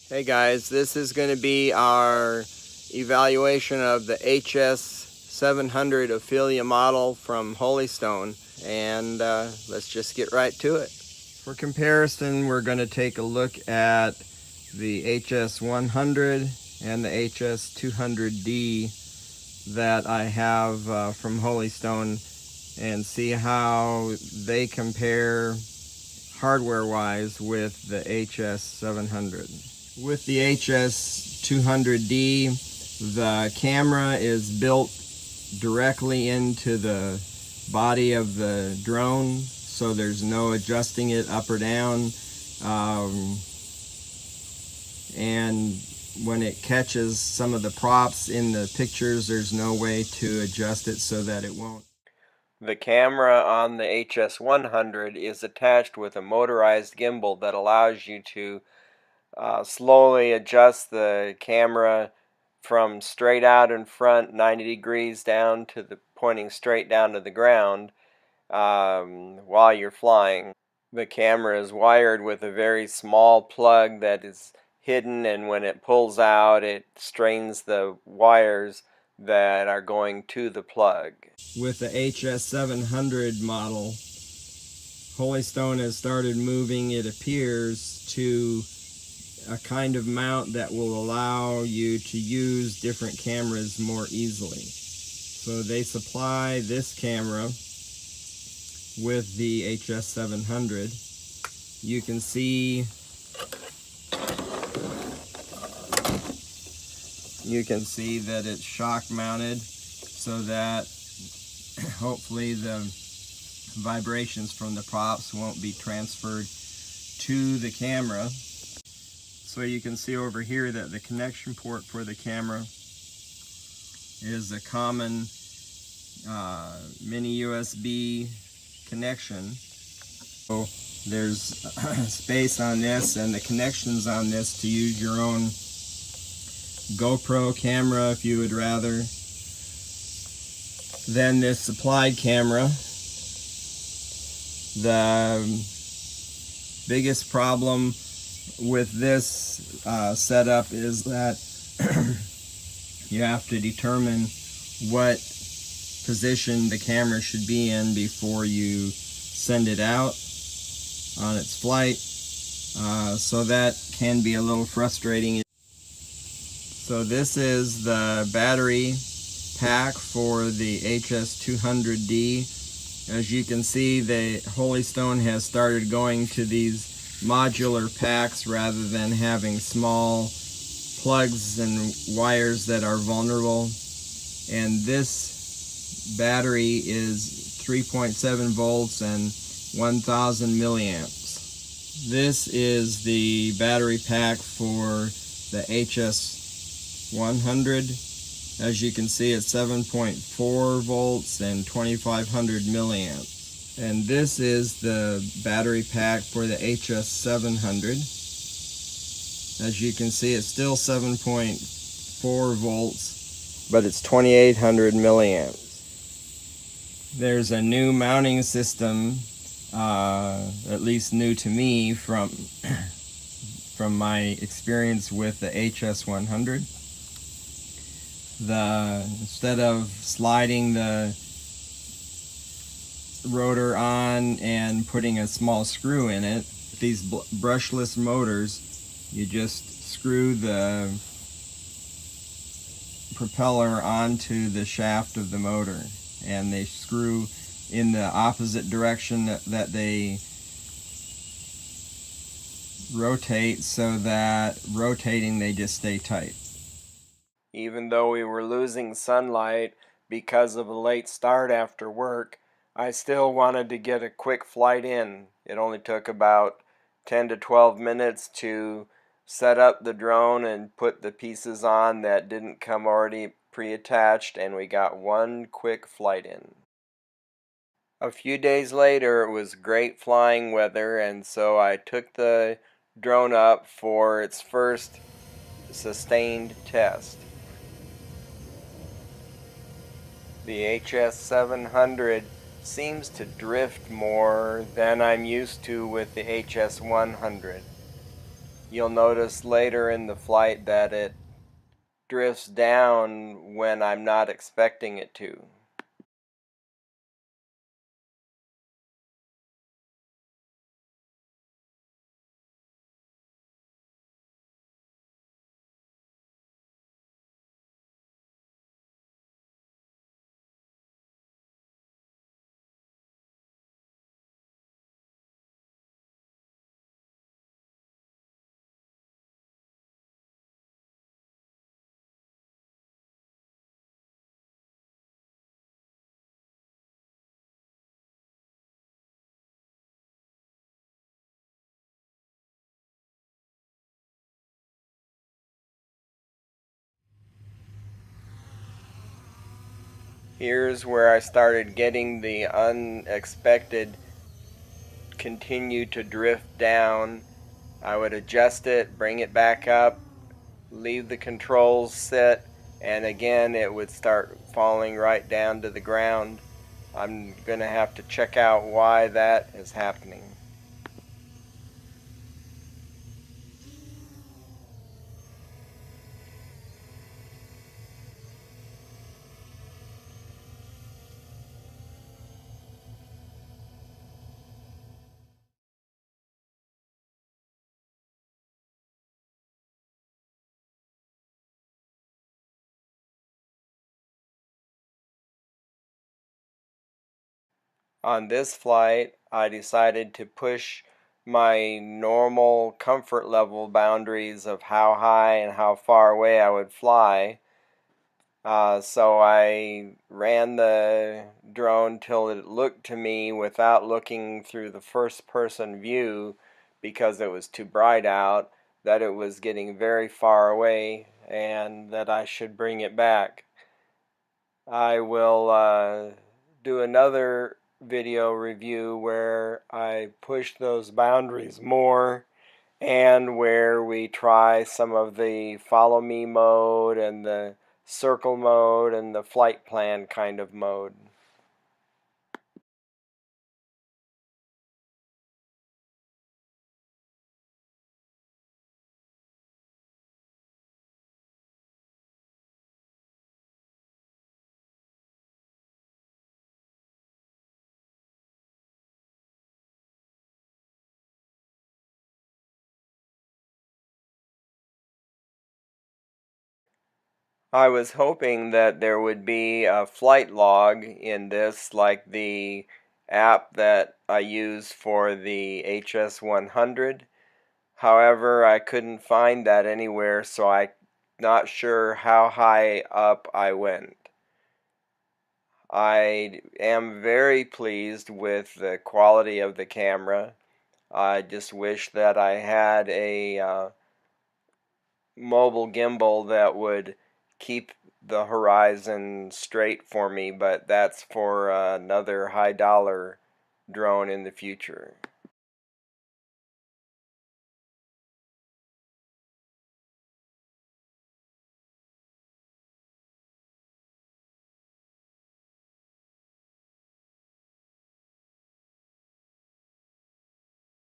Hey guys, this is going to be our evaluation of the HS700 Ophelia model from Holystone, and let's just get right to it. For comparison, we're going to take a look at the HS100 and the HS200D that I have from Holystone and see how they compare hardware-wise with the HS700. With the HS200D, the camera is built directly into the body of the drone, so there's no adjusting it up or down. And when it catches some of the props in the pictures, there's no way to adjust it so that it won't. The camera on the HS100 is attached with a motorized gimbal that allows you to slowly adjust the camera from straight out in front 90 degrees down to the pointing straight down to the ground while you're flying. The camera is wired with a very small plug that is hidden, and when it pulls out it strains the wires that are going to the plug. With the HS700 model, Holystone has started moving, it appears, to a kind of mount that will allow you to use different cameras more easily. So they supply this camera with the HS700. You can see that it's shock mounted so that hopefully the vibrations from the props won't be transferred to the camera. So you can see over here that the connection port for the camera is a common mini USB connection. So there's space on this and the connections on this to use your own GoPro camera if you would rather. Then this supplied camera. The biggest problem with this setup is that you have to determine what position the camera should be in before you send it out on its flight, so that can be a little frustrating. So this is the battery pack for the HS200D. As you can see, the Holystone has started going to these modular packs rather than having small plugs and wires that are vulnerable. And this battery is 3.7 volts and 1000 milliamps. This is the battery pack for the HS100. As you can see, it's 7.4 volts and 2500 milliamps. And this is the battery pack for the HS700. As you can see, it's still 7.4 volts, but it's 2800 milliamps. There's a new mounting system, at least new to me from my experience with the HS100. Instead of sliding the rotor on and putting a small screw in it, these brushless motors, you just screw the propeller onto the shaft of the motor, and they screw in the opposite direction that they rotate, so that rotating they just stay tight. Even though we were losing sunlight because of a late start after work, I still wanted to get a quick flight in. It only took about 10 to 12 minutes to set up the drone and put the pieces on that didn't come already pre-attached, and we got one quick flight in. A few days later, it was great flying weather, and so I took the drone up for its first sustained test. The HS700 seems to drift more than I'm used to with the HS100. You'll notice later in the flight that it drifts down when I'm not expecting it to. Here's where I started getting the unexpected continue to drift down. I would adjust it, bring it back up, leave the controls set, and again it would start falling right down to the ground. I'm going to have to check out why that is happening. On this flight, I decided to push my normal comfort level boundaries of how high and how far away I would fly. So I ran the drone till it looked to me, without looking through the first person view because it was too bright out, that it was getting very far away and that I should bring it back. I will do another video review where I push those boundaries more, and where we try some of the follow me mode and the circle mode and the flight plan kind of mode. I was hoping that there would be a flight log in this, like the app that I use for the HS700. However, I couldn't find that anywhere, so I'm not sure how high up I went. I am very pleased with the quality of the camera. I just wish that I had a mobile gimbal that would keep the horizon straight for me, but that's for another high dollar drone in the future.